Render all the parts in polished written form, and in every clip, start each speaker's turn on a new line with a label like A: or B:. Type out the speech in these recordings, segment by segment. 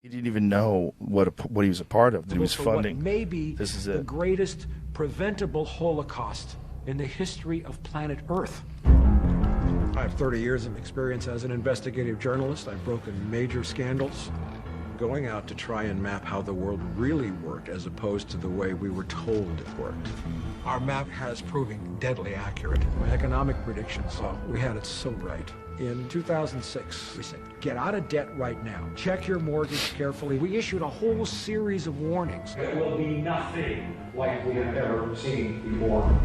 A: He didn't even know what he was a part of, that he was
B: For
A: funding.
B: what may be
A: This is
B: the
A: it.
B: greatest preventable Holocaust in the history of planet Earth. I have 30 years of experience as an investigative journalist. I've broken major scandals, going out to try and map how the world really worked as opposed to the way we were told it worked. Our map has proven deadly accurate. My economic predictions, we had it so right. In 2006, we said, get out of debt right now. Check your mortgage carefully. We issued a whole series of warnings.
C: It will be nothing like we have ever seen before.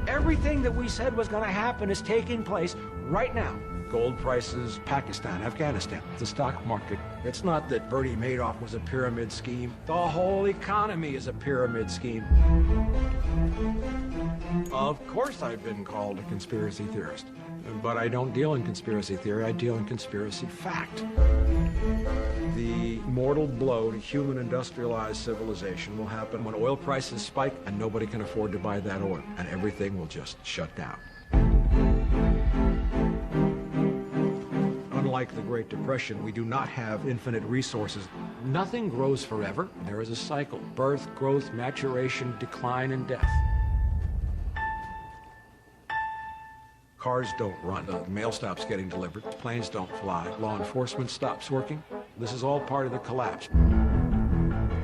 B: Everything that we said was going to happen is taking place right now. Gold prices, Pakistan, Afghanistan, the stock market. It's not that Bernie Madoff was a pyramid scheme. The whole economy is a pyramid scheme. Of course I've been called a conspiracy theorist, but I don't deal in conspiracy theory, I deal in conspiracy fact. The mortal blow to human industrialized civilization will happen when oil prices spike and nobody can afford to buy that oil, and everything will just shut down. Unlike the Great Depression, we do not have infinite resources. Nothing grows forever. There is a cycle: birth, growth, maturation, decline, and death. Cars don't run. The mail stops getting delivered. Planes don't fly. Law enforcement stops working. This is all part of the collapse.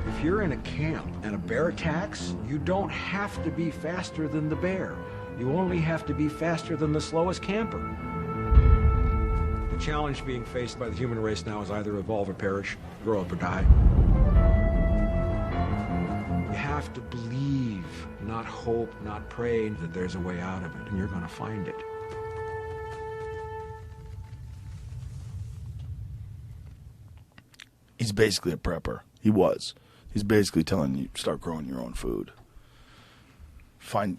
B: If you're in a camp and a bear attacks, you don't have to be faster than the bear. You only have to be faster than the slowest camper. The challenge being faced by the human race now is either evolve or perish, grow up or die. You have to believe, not hope, not pray that there's a way out of it, and you're going to find it.
A: He's basically a prepper. He was. He's basically telling you, start growing your own food.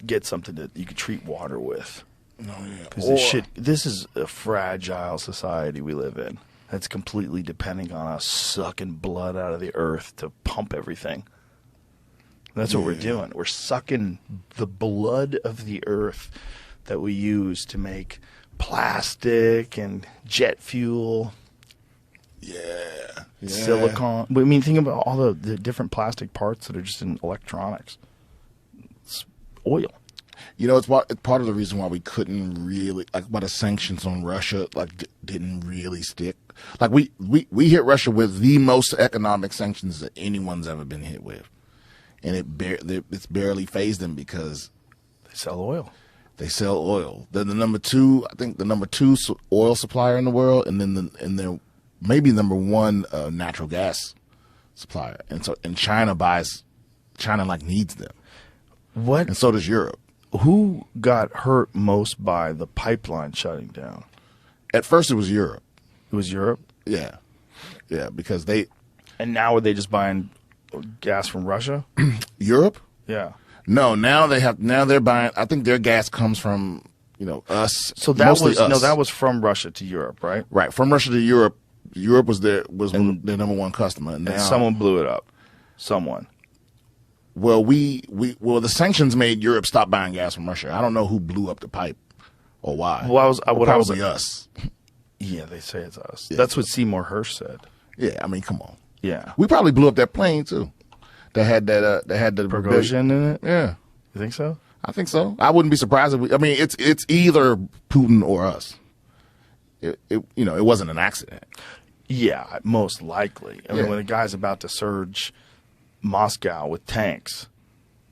A: Get something that you can treat water with.
D: Oh, yeah.
A: Because this is a fragile society we live in. That's completely depending on us sucking blood out of the earth to pump everything. That's what we're doing. We're sucking the blood of the earth that we use to make plastic and jet fuel.
D: Yeah.
A: Silicon. I mean, think about all the different plastic parts that are just in electronics. It's oil.
D: You know, it's part of the reason why we couldn't really, like, why the sanctions on Russia, like, didn't really stick. Like, we hit Russia with the most economic sanctions that anyone's ever been hit with. And it's barely phased them because
A: they sell oil.
D: They sell oil. They're the number two oil supplier in the world, and then they're maybe number one natural gas supplier. And China needs them.
A: What?
D: And so does Europe.
A: Who got hurt most by the pipeline shutting down?
D: At first it was Europe.
A: It was Europe?
D: Yeah. Yeah, because
A: And now are they just buying gas from Russia?
D: Europe?
A: Yeah.
D: No, now they're buying, I think their gas comes from, us.
A: So that
D: mostly
A: was
D: us.
A: No, that was from Russia to Europe, right?
D: Right, from Russia to Europe. Europe was their number one customer. And now,
A: someone blew it up. Someone.
D: Well, the sanctions made Europe stop buying gas from Russia. I don't know who blew up the pipe or why.
A: Well,
D: probably us.
A: Yeah, they say it's us.
D: Yeah.
A: That's what Seymour Hersh said.
D: Yeah, I mean, come on.
A: Yeah,
D: we probably blew up that plane too. That had the
A: Prigozhin in it.
D: Yeah,
A: you think so?
D: I think so. I wouldn't be surprised if it's either Putin or us. It wasn't an accident.
A: Yeah, most likely. I mean, when the guy's about to surge Moscow with tanks,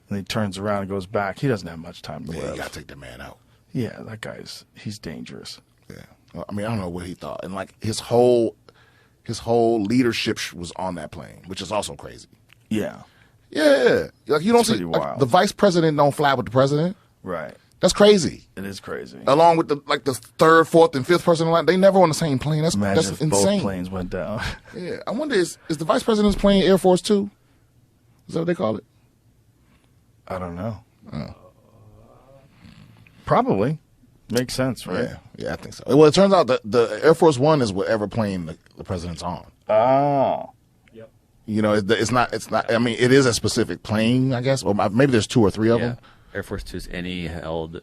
A: and he turns around and goes back, he doesn't have much time to live.
D: You gotta take that man out.
A: Yeah, he's dangerous.
D: Yeah, well, I mean, I don't know what he thought, and like his whole leadership was on that plane, which is also crazy.
A: Yeah,
D: yeah, like you don't see the vice president don't fly with the president,
A: right?
D: That's crazy.
A: It is crazy.
D: Along with the third, fourth, and fifth person in line, they never on the same plane. That's
A: if
D: insane.
A: Both planes went down.
D: Yeah, I wonder is the vice president's plane Air Force 2? Is that what they call it?
A: I don't know. Probably makes sense, right?
D: Yeah, I think so. Well, it turns out that the Air Force One is whatever plane the president's on.
A: Oh.
D: Yep. It's not. I mean, it is a specific plane, I guess. Or maybe there's two or three of them.
E: Air Force 2 is any held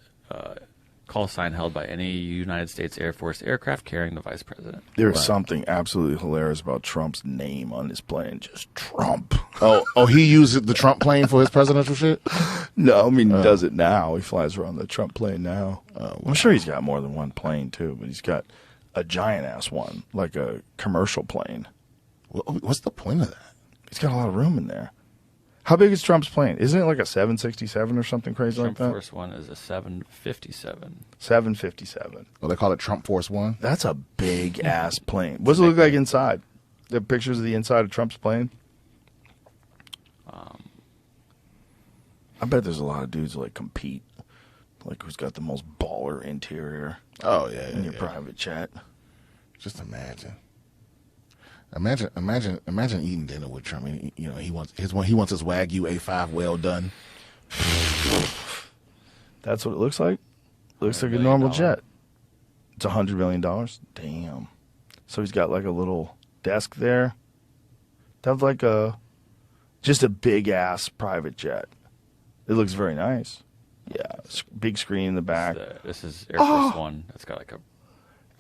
E: call sign held by any United States Air Force aircraft carrying the vice president.
A: There's something absolutely hilarious about Trump's name on his plane. Just Trump.
D: Oh, he used the Trump plane for his presidential shit?
A: No, I mean, he does it now. He flies around the Trump plane now. I'm sure he's got more than one plane, too, but he's got a giant-ass one, like a commercial plane.
D: What's the point of that?
A: He's got a lot of room in there. How big is Trump's plane? Isn't it like a 767 or something crazy
E: Trump
A: like that?
E: Force One is a 757.
A: 757.
D: Oh, they call it Trump Force One?
A: That's a big-ass plane. What does it look like inside? The pictures of the inside of Trump's plane? I bet there's a lot of dudes who like compete. Like who's got the most baller interior
D: Oh, yeah.
A: in your private jet.
D: Just imagine. Imagine eating dinner with Trump. I mean, you know, he wants his Wagyu A5 well done.
A: That's what it looks like. Looks like a
E: $100
A: normal
E: million.
A: jet. It's $100 million. Damn. So he's got like a little desk there. That's like just a big ass private jet. It looks very nice. Yeah, big screen in the back.
E: This is Air Force One. It's got like a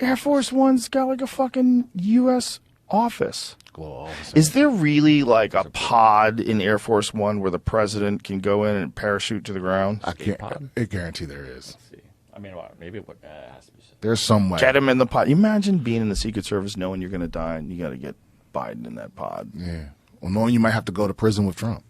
A: Air Force One's got like a fucking U.S. office.
D: Glow.
A: Is there really like a pod in Air Force One where the president can go in and parachute to the ground?
D: I can't.
E: pod?
D: I guarantee there is.
E: Let's see. I mean, maybe it has to be.
D: There's some way.
A: Get him in the pod. Imagine being in the Secret Service knowing you're going to die and you got to get Biden in that pod.
D: Yeah. Well, knowing you might have to go to prison with Trump.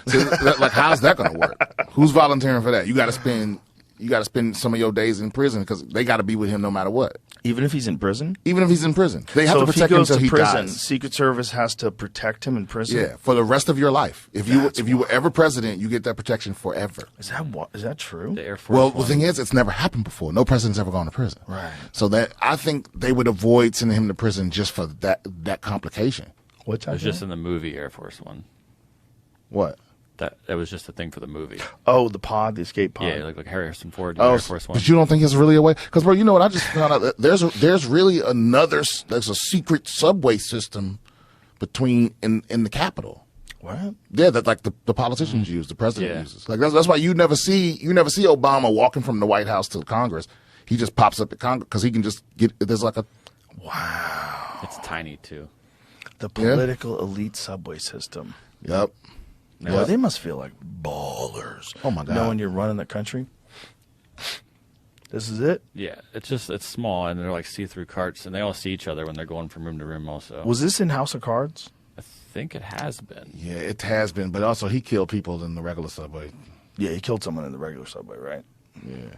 D: See, like, how's that going to work? Who's volunteering for that? You got to spend some of your days in prison because they got to be with him no matter what.
A: Even if he's in prison?
D: Even if he's in prison, they have
A: So
D: to
A: if he
D: protect him
A: goes
D: until
A: to
D: he
A: prison,
D: dies.
A: Secret Service has to protect him in prison?
D: Yeah, for the rest of your life. If
A: That's
D: you were ever president, you get that protection forever.
A: Is that true?
E: The Air Force
D: Well,
E: One.
D: the thing is, it's never happened before. No president's ever gone to prison.
A: Right.
D: So that I think they would avoid sending him to prison just for that complication.
A: What's
E: It
A: that?
E: was just in the movie Air Force One.
D: What?
E: That was just a thing for the movie.
A: Oh, the pod, the escape pod.
E: Yeah, like Harrison Ford in
D: Oh,
E: Air Force One.
D: but you don't think it's really a way? Because, bro, you know what? I just found out that there's really there's a secret subway system between in the Capitol.
A: What?
D: Yeah, that like the politicians use, the president
E: Yeah.
D: uses. Like that's why you never see Obama walking from the White House to Congress. He just pops up at Congress because he can just get. There's like a
E: It's tiny too.
A: The political elite subway system.
D: yep.
A: Boy, they must feel like ballers.
D: Oh, my God.
A: Knowing you're running the country. This is it?
E: Yeah, it's small and they're like see-through carts and they all see each other when they're going from room to room. Also,
A: Was this in House of Cards?
E: I think it has been.
D: Yeah, it has been, but also he killed people in the regular subway.
A: Yeah, he killed someone in the regular subway, right?
D: Yeah,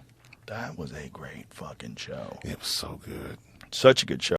A: That was a great fucking show.
D: it was so good.
A: Such a good show.